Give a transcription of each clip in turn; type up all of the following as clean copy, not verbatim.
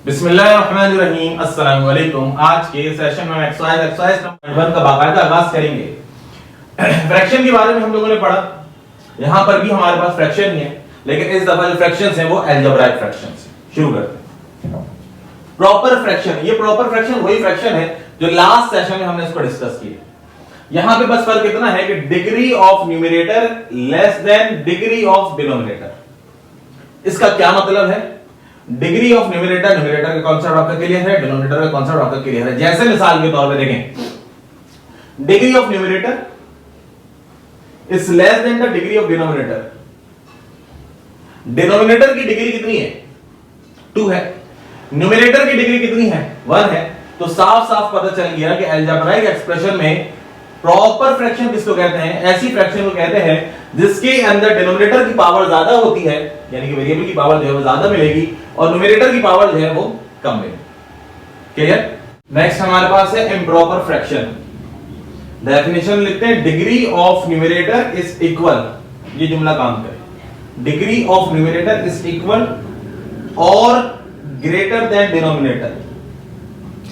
बिस्मिल्लाहिर्रहमानिर्रहीम, अस्सलाम वालेकुम। आज के सेशन में एक्सरसाइज नंबर 1 का बाकायदा आगाज करेंगे। फ्रैक्शन के बारे में हम लोगों ने पढ़ा, यहां पर भी हमारे पास फ्रैक्शन ही है, लेकिन इस दफा जो फ्रैक्शंस हैं वो अलजेब्राइक फ्रैक्शंस हैं। शुरू करते हैं। प्रॉपर फ्रैक्शन, ये प्रॉपर फ्रैक्शन वही फ्रैक्शन है जो लास्ट सेशन में हमने इसको डिस्कस किया। यहां पे बस फर्क इतना है कि degree of numerator less than degree of denominator. इसका क्या मतलब है? डिग्री ऑफ न्यूमरेटर, न्यूमरेटर का कॉन्सेप्ट आपका क्लियर है, डिनोमिनेटर का कॉन्सेप्ट आपका क्लियर है। जैसे मिसाल के तौर पे देखें, degree of numerator is less than the degree of denominator. Denominator की डिग्री कितनी है? 2 है। न्यूमरेटर की डिग्री कितनी है? 1 है। तो साफ साफ पता चल गया कि अलजेब्राइक एक्सप्रेशन में प्रॉपर फ्रैक्शन किसको कहते हैं? ऐसी फ्रैक्शन को कहते हैं जिसके अंदर डिनोमिनेटर की पावर ज्यादा होती है, यानी कि वेरिएबल की पावर जो है वो ज्यादा मिलेगी और न्यूमरेटर की पावर जो है वो कम मिलेगी। क्लियर? नेक्स्ट हमारे पास है इम्प्रॉपर फ्रैक्शन। डेफिनेशन लिखते हैं, degree of numerator is equal, ये जुमला काम करे, degree of numerator is equal और ग्रेटर देन डिनोमिनेटर।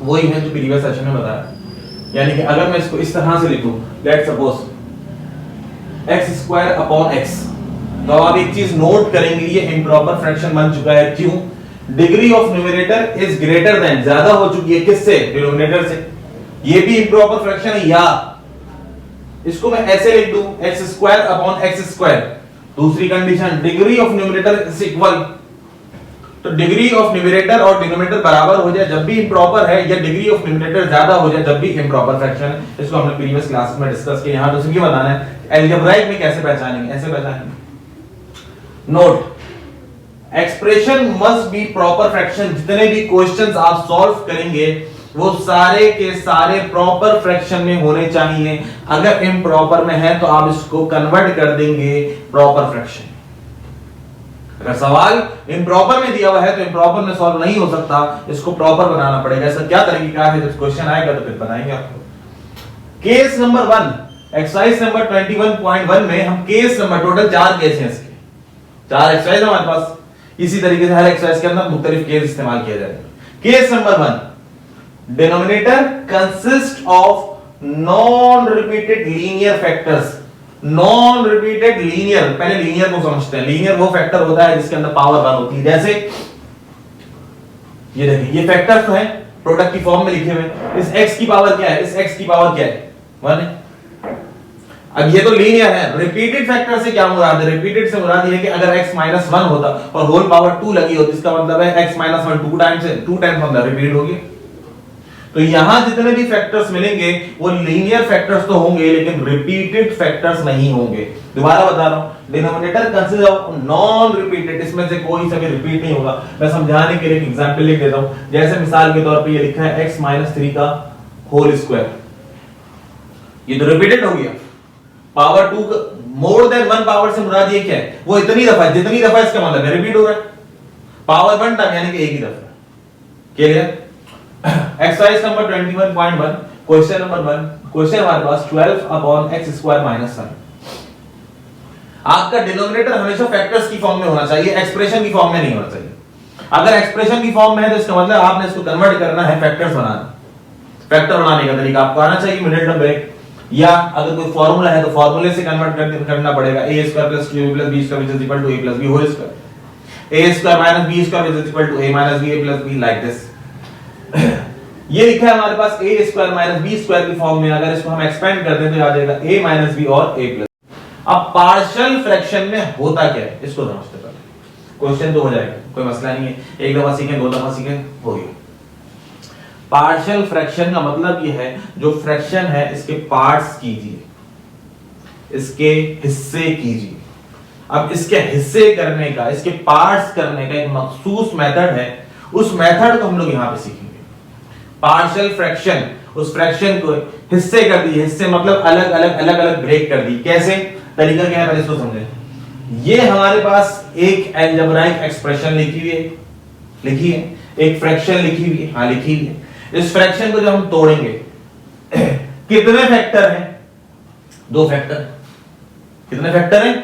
वही है जो प्रीवियस सेशन में बताया। यानी कि अगर मैं इसको इस तरह से लिखूं, let suppose x² upon x, तो आप एक चीज नोट करेंगे, ये इम्प्रॉपर फ्रैक्शन बन चुका है। क्यों? Degree of numerator is greater than, ज्यादा हो चुकी है किससे? डिनोमिनेटर से। ये भी इम्प्रॉपर फ्रैक्शन है, या इसको मैं ऐसे लिख दूं, x² अपॉन x²। दूसरी condition, degree of numerator is equal, तो डिग्री ऑफ न्यूमरेटर और डिनोमिनेटर बराबर हो जाए जब भी इंप्रॉपर है, या डिग्री ऑफ न्यूमरेटर ज्यादा हो जाए जब भी इंप्रॉपर फ्रैक्शन है। इसको हमने प्रीवियस क्लास में डिस्कस किया। यहां तो सिंपली बताना है अलजेब्राइक में कैसे पहचानेंगे, ऐसे पहचानेंगे। Note, expression must be proper fraction. जितने भी क्वेश्चंस आप सॉल्व करेंगे वो सारे के सारे प्रॉपर फ्रैक्शन में होने चाहिए। अगर इम्प्रॉपर में है तो आप इसको कन्वर्ट कर देंगे प्रॉपर फ्रैक्शन। अगर सवाल इम्प्रॉपर में दिया हुआ है तो इम्प्रॉपर में सॉल्व नहीं हो सकता, इसको प्रॉपर बनाना पड़ेगा। ऐसा क्या तरीका है? जब क्वेश्चन आएगा तो फिर बनाएंगे आपको। केस नंबर 1, एक्सरसाइज नंबर 21.1 में हम केस नंबर, टोटल 4 केस हैं इसके, 4 एक्सरसाइज हमारे पास। इसी तरीके से हर एक्सरसाइज के अंदर मुख्तलिफ केस इस्तेमाल किया जाएगा। Case number 1, denominator consist of non repeated linear factors. Non repeated linear, पहले लीनियर को समझते हैं। लीनियर वो फैक्टर होता है जिसके अंदर पावर 1 होती है। जैसे ये देखिए, ये फैक्टर्स तो हैं, प्रोडक्ट की फॉर्म में लिखे हुए। इस x की पावर क्या है? इस x की पावर क्या है? 1 है। अब ये तो लीनियर है। रिपीटेड फैक्टर से क्या मुराद है? रिपीटेड से मुराद ये है कि अगर x - 1 होता और होल पावर 2 लगी होती, इसका मतलब है x - 1 2 टाइम्स मतलब रिपीट होगी। तो यहां जितने भी फैक्टर्स मिलेंगे वो लीनियर फैक्टर्स तो होंगे, लेकिन रिपीटेड फैक्टर्स नहीं होंगे। दोबारा बता रहा हूं, denominator consist of non repeated, इसमें से कोई सा भी रिपीट नहीं होगा। मैं समझाने के लिए एक एग्जांपल लिख देता हूं। जैसे मिसाल के तौर पे ये लिखा है x - 3 का होल स्क्वायर, ये तो रिपीटेड हो गया। पावर 2 मोर देन 1 पावर से मुराद ये क्या है? वो इतनी दफा, जितनी दफा इसका मतलब है रिपीट हो रहा है। पावर 1 टाइम यानी कि एक ही दफा। Clear? Exercise number 21.1, question number 1, question हमारे पास 12 अपॉन x² - 1। आपका डिनोमिनेटर हमेशा फैक्टर्स की फॉर्म में होना चाहिए, एक्सप्रेशन की फॉर्म में नहीं होना चाहिए। अगर एक्सप्रेशन की फॉर्म में है तो इसका मतलब आपने इसको कन्वर्ट करना है फैक्टर्स बनाना। फैक्टर बनाने का तरीका आपको आना चाहिए, मिडिल टर्म ब्रेक, या अगर कोई फार्मूला है तो फार्मूले से कन्वर्ट करना पड़ेगा। a² + 2ab + b² = a + b whole square, a² - b² = a - b a + b, like this. ये लिखा है हमारे पास a² - b² की फॉर्म में। अगर इसको हम एक्सपेंड कर दें तो आ जाएगा a - b और a+। अब पार्शियल फ्रैक्शन में होता क्या है इसको समझते पहले, क्वेश्चन तो हो जाएगा, कोई मसला नहीं है। एक दफा सीखें, 2 दफा सीखें, हो गया। पार्शियल फ्रैक्शन का मतलब ये है, जो फ्रैक्शन है इसके पार्ट्स कीजिए, इसके हिस्से कीजिए। अब इसके हिस्से करने का, इसके पार्ट्स करने का एक मखसूस मेथड है, उस मेथड को हम लोग यहां पे सीखेंगे। पार्शियल फ्रैक्शन, उस फ्रैक्शन को हिस्से कर दिए, हिस्से मतलब अलग अलग ब्रेक कर दी। कैसे? तरीका क्या है पहले इसको समझें। ये हमारे पास एक अलजेब्राइक एक्सप्रेशन लिखी है, एक फ्रैक्शन लिखी हुई है, हां लिखी हुई है। इस फ्रैक्शन को जब हम तोड़ेंगे कितने फैक्टर हैं? 2 फैक्टर। कितने फैक्टर हैं?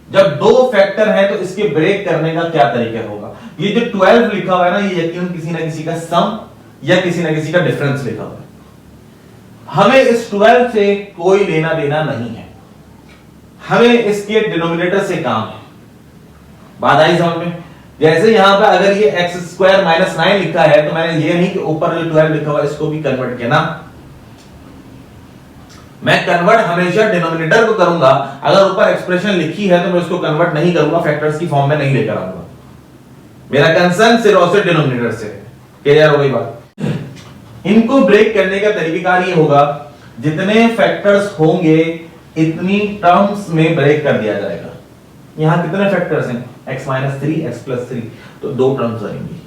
जब 2 फैक्टर हैं तो इसके ब्रेक करने का क्या तरीका होगा? ये जो 12 लिखा हुआ है ना, ये यकीनन किसी ना किसी का सम या किसी ना किसी का डिफरेंस लिखा हुआ है। हमें इस 12 से कोई लेना देना नहीं है, हमें इसके डिनोमिनेटर से काम है। बात आई समझ में? जैसे यहां पे अगर ये एक्स स्क्वायर माइनस 9 लिखा है, तो मैंने ये नहीं कि ऊपर जो 12 लिखा हुआ है इसको भी कन्वर्ट किया ना। मैं कन्वर्ट हमेशा डिनोमिनेटर को करूंगा। अगर ऊपर एक्सप्रेशन लिखी है तो मैं उसको कन्वर्ट नहीं करूंगा, फैक्टर्स की फॉर्म में नहीं लेकर आऊंगा। मेरा कंसर्न सिर्फ और सिर्फ डिनोमिनेटर से। क्लियर हो गई बात? इनको ब्रेक करने का तरीकाकार ये होगा, जितने फैक्टर्स होंगे इतनी टर्म्स में ब्रेक कर दिया जाएगा। यहां कितने फैक्टर्स हैं? x माइनस 3 x प्लस 3, तो 2 टर्म्स बनेंगी।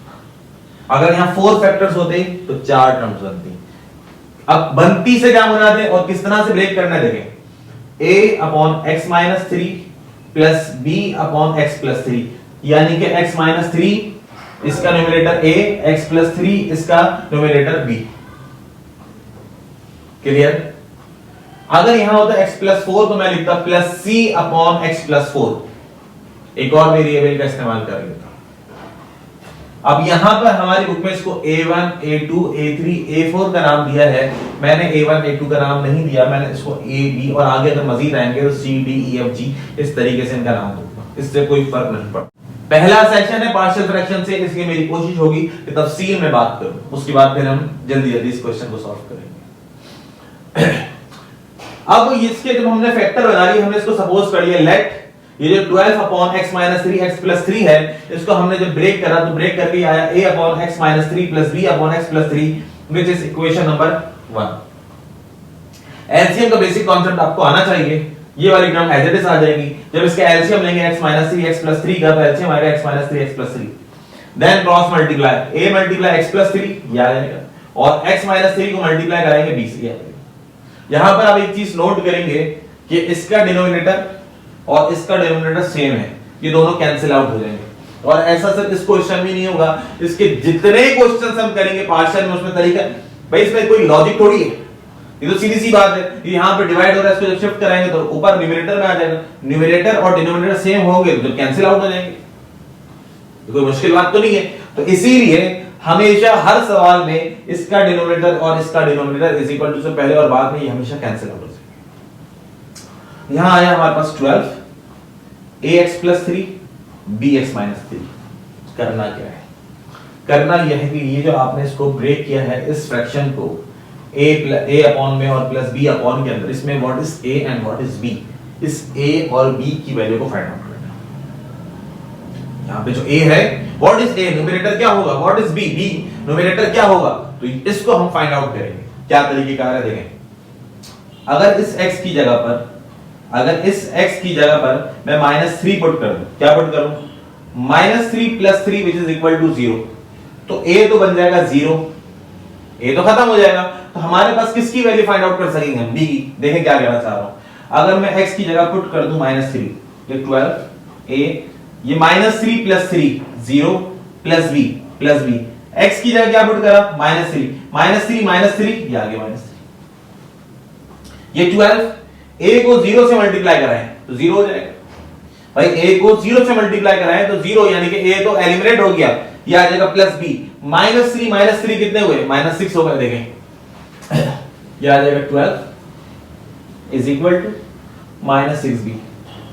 अगर यहां 4 फैक्टर्स होते तो 4 टर्म्स बनती। अब बनती से क्या मुराद है और किस तरह से ब्रेक करना है देखें। a upon x minus 3 plus b upon x plus 3, यानी कि x माइनस 3 इसका न्यूमरेटर a, x प्लस 3 इसका न्यूमरेटर b। क्लियर? अगर यहां होता x प्लस 4 तो मैं लिखता plus c upon x plus 4, एक और वेरिएबल का इस्तेमाल कर लेता। अब यहां पर हमारी बुक में इसको a1, a2, a3, a4 का नाम दिया है। मैंने a1, a2 का नाम नहीं दिया, मैंने इसको a, b और आगे अगर मजीद आएंगे तो c, d, e, f, g इस तरीके से इनका नाम दूंगा। इससे कोई फर्क नहीं पड़ता। पहला सेक्शन है पार्शियल फ्रैक्शन से, इसलिए मेरी कोशिश होगी कि तफसील में बात करूं, उसके बाद फिर हम जल्दी जल्दी इस क्वेश्चन को सॉल्व करेंगे। अब इसके जब हमने फैक्टर बना लिए, हमने इसको सपोज कर लिया लेट ये जो 12 upon x minus 3 x plus 3 है, इसको हमने जब ब्रेक करा तो ब्रेक करके आया a upon x minus 3 plus b upon x plus 3, which is equation number 1। LCM का बेसिक कॉन्सेप्ट आपको आना चाहिए। ये वाली टर्म एज इट इज आ जाएगी। जब इसका एलसीएम लेंगे x माइनस 3 x प्लस 3 का, तो एलसीएम आएगा x minus 3 x plus 3, then cross multiply a multiply x plus 3 ये आ जाएगा, और x माइनस 3 को मल्टीप्लाई करेंगे b से। यहां पर आप एक चीज नोट करेंगे कि इसका डिनोमिनेटर और इसका डिनोमिनेटर सेम है, ये दोनों कैंसिल आउट हो जाएंगे। और ऐसा सिर्फ इस क्वेश्चन में नहीं होगा, इसके जितने क्वेश्चंस हम करेंगे पार्शियल में, उसमें तरीका भाई इसमें कोई लॉजिक थोड़ी है, ये तो सीधी सी बात है। यहां पे डिवाइड हो रहा है, इसको जब शिफ्ट कराएंगे तो ऊपर न्यूमरेटर में आ जाएगा। न्यूमरेटर और डिनोमिनेटर सेम होंगे तो कैंसिल आउट हो जाएंगे, कोई मुश्किल बात तो नहीं है। तो इसीलिए हमेशा हर सवाल में इसका डिनोमिनेटर और इसका डिनोमिनेटर इज इक्वल टू से पहले और बाद में ये हमेशा कैंसिल आउट हो जाएगा। यहां आया हमारे पास 12 ax प्लस 3 bx माइनस 3। करना क्या है? करना यह है कि ये जो आपने इसको ब्रेक किया है, इस फ्रैक्शन को a अपॉन में और प्लस b अपॉन के अंदर, इसमें what is a and what is b, इस a और b की वैल्यू को फाइंड आउट करना है। यहां पे जो a है व्हाट इज a, न्यूमरेटर क्या होगा, what is b, b numerator क्या होगा, तो इसको हम फाइंड आउट करेंगे। क्या तरीकेकार है देखें। अगर इस x की जगह पर, अगर इस x की जगह पर मैं -3 पुट कर दूं, क्या पुट करूं, -3 plus 3 which is equal to 0, तो a तो बन जाएगा 0, a तो खत्म हो जाएगा। तो हमारे पास किसकी वैल्यू फाइंड आउट कर सकेंगे हम, b की। देखें क्या कहना चाह रहा हूं। अगर मैं x की जगह पुट कर दूं -3, ये 12 a, ये -3 plus 3 0 plus b plus b, x की जगह क्या पुट करा, -3 -3 ये आगे -3, ये 12 a को 0 से मल्टीप्लाई कराएं तो 0 हो जाएगा। भाई a को 0 से मल्टीप्लाई कराएं तो 0, यानी कि a तो एलिमिनेट हो गया, ये आ जाएगा प्लस b। -3 कितने हुए, -6 हो गए। देखें ये आ जाएगा 12 इज इक्वल टू -6b,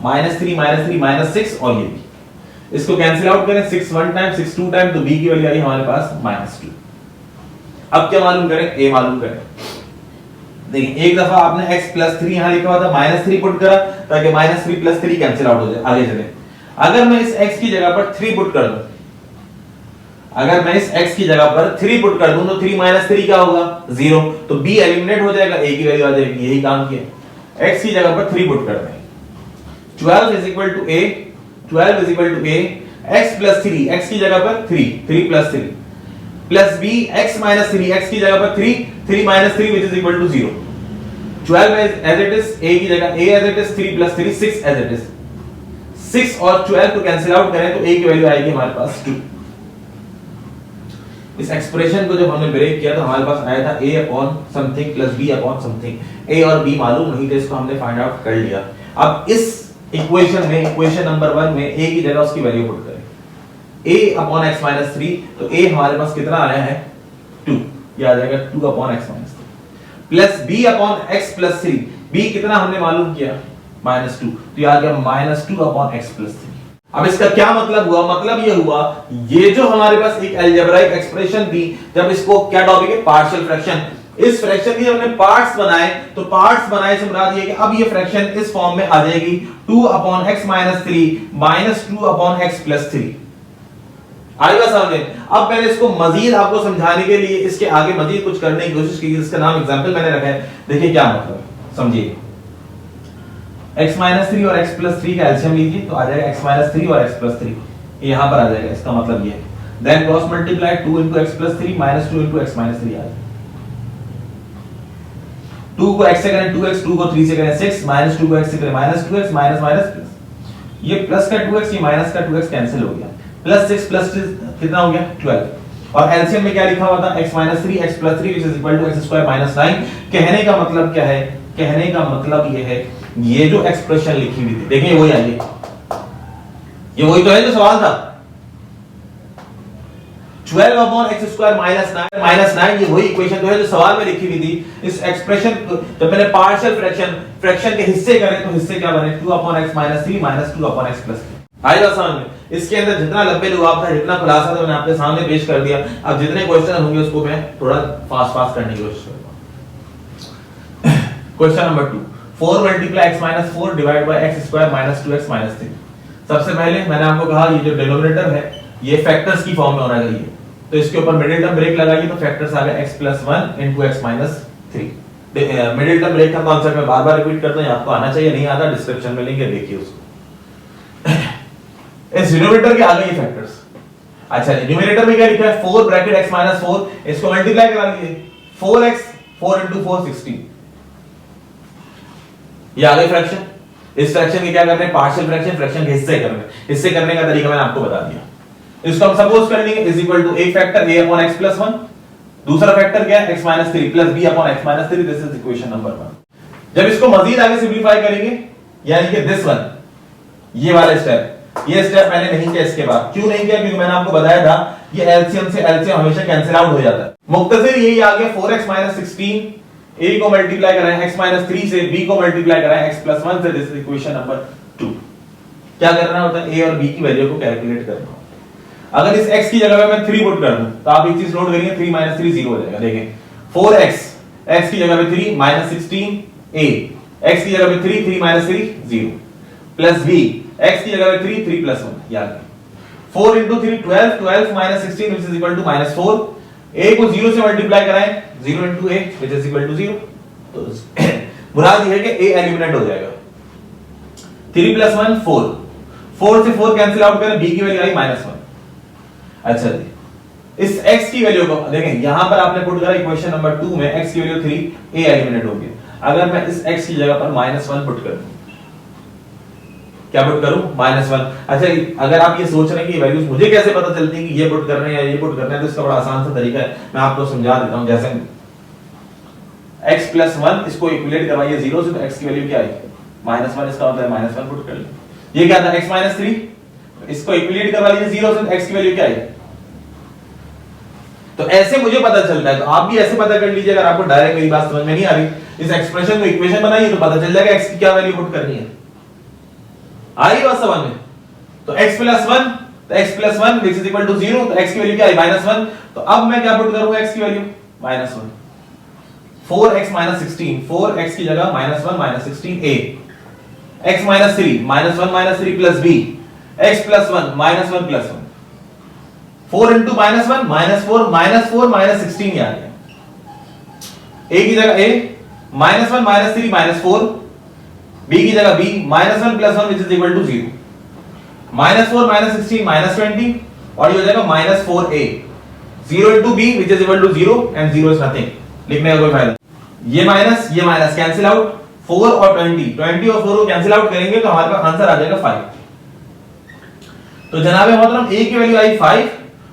-3 -6 और ये b, इसको कैंसिल आउट करें, 6 1 टाइम 6 2 टाइम, तो b की वैल्यू आई हमारे पास -2। अब क्या मालूम करें, a मालूम करें। देखिए एक दफा आपने x प्लस 3 यहां लिखा हुआ था, -3 पुट करा ताकि -3 प्लस 3 कैंसिल आउट हो जाए, आगे चले। अगर मैं इस x की जगह पर 3 पुट कर दूं, अगर मैं इस x की जगह पर 3 पुट कर दूं तो 3 3 क्या होगा, 0, तो b एलिमिनेट हो जाएगा, a की वैल्यू आ जाएगी। यही काम किया, x की जगह पर 3 पुट करते हैं, 12 is equal to a, 12 is equal to a, x plus 3, x की जगह पर 3 plus 3 plus b, x minus 3, x की जगह पर 3 minus 3 which is equal to 0। 12 as it is, a की जगह a as it is, 3 plus 3 6 as it is. 6 और 12 को कैंसिल आउट करें तो a की वैल्यू आएगी हमारे पास 2। इस एक्सप्रेशन को जब हमने ब्रेक किया तो हमारे पास आया था a upon something plus b upon something. a और b मालूम नहीं थे, इसको हमने फाइंड आउट कर लिया। अब इस इक्वेशन में, इक्वेशन नंबर 1 में a की जगह उसकी वैल्यू पुट करें। a अपॉन x माइनस 3, तो a हमारे पास कितना आया है 2, ये आ जाएगा 2 upon x minus 3 plus b upon x plus 3, b कितना हमने मालूम किया माइनस 2, तो ये आ गया माइनस 2 अपॉन x प्लस 3। अब इसका क्या मतलब हुआ, मतलब ये हुआ ये जो हमारे पास एक अलजेब्राइक एक्सप्रेशन थी, जब इसको क्या टॉपिक है पार्शियल फ्रैक्शन, इस फ्रैक्शन के हमने पार्ट्स बनाए, तो पार्ट्स बनाए से मुराद ये कि अब ये फ्रैक्शन इस फॉर्म में आ जाएगी 2 upon x minus 3 minus 2 upon x plus 3। आएगा सामने। अब मैंने इसको मजीद आपको समझाने के लिए इसके आगे मजीद कुछ करने की कोशिश की, इसका नाम एग्जांपल मैंने रखा है, देखिए क्या मतलब समझिए। x माइनस 3 और x प्लस 3 का एलसीएम लीजिए, तो आ जाएगा x माइनस 3 और x प्लस 3, यहां पर आ जाएगा, इसका मतलब ये है then cross multiply 2 into x plus 3 minus 2 into x minus 3 आ जाएगा। 2 को x से करें 2x, 2 को 3 से करें 6, माइनस 2 को x से करें minus 2x, minus minus plus, ये प्लस का 2x ये माइनस का 2x कैंसिल हो गया, प्लस 6 प्लस कितना हो गया 12, और एलसीएम में क्या लिखा हुआ था x minus 3 x plus 3 which is equal to x square minus 9। कहने का मतलब क्या है, कहने का मतलब ये है ये जो एक्सप्रेशन लिखी हुई थी, देखिए वही आई, ये वही तो है जो सवाल था 12 अपॉन x स्क्वायर माइनस 9, ये वही इक्वेशन तो है जो सवाल में लिखी हुई थी। इस एक्सप्रेशन जब मैंने पार्शियल फ्रैक्शन के हिस्से करे तो हिस्से क्या बने 2 upon x minus 3 minus 2 upon x plus 3। आएगा सामने। इसके अंदर जितना लंबे लुआब था, जितना खुलासा था, मैंने आपके सामने पेश कर दिया। अब जितने क्वेश्चन होंगे उसको मैं थोड़ा फास्ट करने की कोशिश करूंगा। Question number 2, 4 multiply x minus 4 divide by x square minus 2x minus 3। सबसे पहले मैंने आपको कहा ये जो डिनोमिनेटर है ये फैक्टर्स की फॉर्म में होना चाहिए, तो इसके ऊपर मिडिल टर्म ब्रेक लगाइए, तो फैक्टर्स आ गए x plus 1 into x minus 3। Middle term break का कॉन्सेप्ट मैं बार-बार रिपीट करता हूं, आपको आना चाहिए, नहीं आता डिस्क्रिप्शन में लिंक है, देखिए उसको। इस डिनोमिनेटर के आगे ये फैक्टर्स। अच्छा, न्यूमरेटर में क्या लिखा है 4 ब्रैकेट x माइनस 4, इसको मल्टीप्लाई करा लीजिए 4x 4 इनटू 4 16, ये आ गई फ्रैक्शन। इस फ्रैक्शन के क्या करते हैं पार्शियल फ्रैक्शन के हिस्से करने, हिस्से करने का तरीका मैंने आपको बता दिया। इसको हम सपोज कर लेंगे इज इक्वल टू एक factor a upon x plus 1, दूसरा फैक्टर क्या है x minus 3 plus b upon x minus 3, this is equation number 1। जब इसको मजीद आगे सिंपलीफाई करेंगे, यानी कि दिस वन, ये वाला स्टेप, ये स्टेप मैंने नहीं किया इसके बाद। क्यों नहीं किया? क्योंकि मैंने आपको बताया था ये एलसीएम से एलसीएम हमेशा कैंसिल आउट हो जाता है। मुख्तसर यही आ गया 4x माइनस 16, a को मल्टीप्लाई कराएं x माइनस 3 से, b को मल्टीप्लाई कराएं x प्लस 1 से, दिस इज इक्वेशन नंबर 2। क्या करना होता है a और b की वैल्यू को कैलकुलेट करना। अगर इस x की जगह पे मैं 3 पुट कर दूं तो आप एक चीज नोट करिए 3 माइनस 3 0 हो जाएगा। देखें 4x, x की जगह पे 3 माइनस 16 a, x की जगह पे 3 3 माइनस 3 0 प्लस b, x की जगह पे 3 3 प्लस 1, याद 4 into 3 12, 12 minus 16 which is equal to minus 4, a को 0 से मल्टीप्लाई कराएं 0 into a which is equal to 0, तो मुराद ये है कि a एलिमिनेट हो जाएगा। 3 plus 1 4, 4 से 4 कैंसिल आउट करें, b की वैल्यू आई -1। अच्छा जी, इस x की वैल्यू को देखें, यहां पर आपने पुट करा इक्वेशन नंबर 2 में x की वैल्यू 3, a एलिमिनेट हो गया। अगर मैं इस x की जगह पर -1 पुट कर दूं, क्या पुट करूं -1। अच्छा, अगर आप ये सोच रहे हैं कि वैल्यूज मुझे कैसे पता चलती है कि ये पुट करने हैं या ये पुट करने हैं, तो इसका बड़ा आसान सा तरीका है, मैं आपको समझा देता हूं। जैसे x प्लस 1 इसको इक्विलेट करवाइए 0 से, तो x की वैल्यू क्या आई -1, इसका मतलब है -1 पुट कर लीजिए। ये क्या था x माइनस 3, इसको इक्विलेट करवा लीजिए 0 से, तो x की वैल्यू क्या आई। तो ऐसे मुझे पता चलता है, तो आप भी ऐसे पता कर लीजिए। अगर आपको डायरेक्ट मेरी बात समझ में नहीं आ रही, इस एक्सप्रेशन को इक्वेशन बनाइए तो पता चल जाएगा x की क्या वैल्यू पुट करनी है। आई बात समझ में? तो x प्लस 1, तो x plus 1 which is equal to 0, तो x की वैल्यू क्या है -1। तो अब मैं क्या पुट करूंगा x की वैल्यू -1, 4x minus 16, 4x की जगह -1 minus 16 a, x minus 3 -1 minus 3 plus b, x plus 1 -1 plus 1, 4 into -1 -4 minus 16 ये आ गया। a की जगह a, -1 minus 3 -4, b की जगह b, -1 plus 1 which is equal to 0, -4 minus 16 -20, और ये हो जाएगा -4a, 0 into b which is equal to 0 and 0 is nothing, लिखने का कोई फायदा। ये माइनस कैंसिल आउट, 4 और 20 और 4 को कैंसिल आउट करेंगे तो हमारे पास आंसर आ जाएगा 5। तो जनाब मोहतरम a की वैल्यू आई 5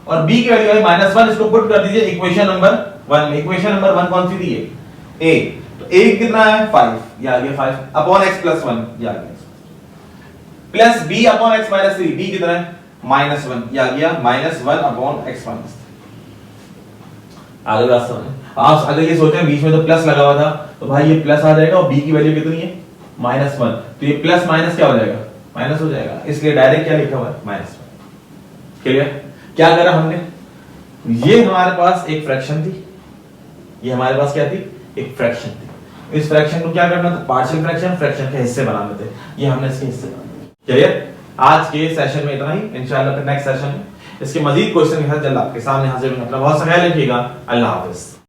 और b की वैल्यू आई -1, इसको पुट कर दीजिए इक्वेशन नंबर 1 में। इक्वेशन नंबर 1 कौन सी दी है? a, तो a कितना है 5, ये आ गया 5 अपॉन x प्लस 1, ये आ गया, plus b upon x minus 3, b कितना है -1, ये आ गया -1/x-3। आगे बात समझ। आप अगर ये सोचें बीच में तो प्लस लगा हुआ था, तो भाई ये प्लस आ जाएगा और b की वैल्यू कितनी है -1, तो ये प्लस माइनस क्या हो जाएगा, माइनस हो जाएगा, इसलिए डायरेक्ट क्या लिखा हुआ है -1। क्लियर? क्या करा हमने, ये हमारे पास एक फ्रैक्शन थी, ये हमारे पास क्या थी, एक फ्रैक्शन थी। इस फ्रैक्शन को क्या करना था, पार्शियल फ्रैक्शन, फ्रैक्शन के हिस्से बनाने थे, ये हमने इसके हिस्से बनाए। क्लियर? आज के सेशन में इतना ही, इंशाल्लाह फिर नेक्स्ट सेशन में इसके मजीद क्वेश्चन के साथ जल्द आपके सामने हाजिर होंगे। अपना बहुत सा ख्याल रखिएगा। अल्लाह हाफिज।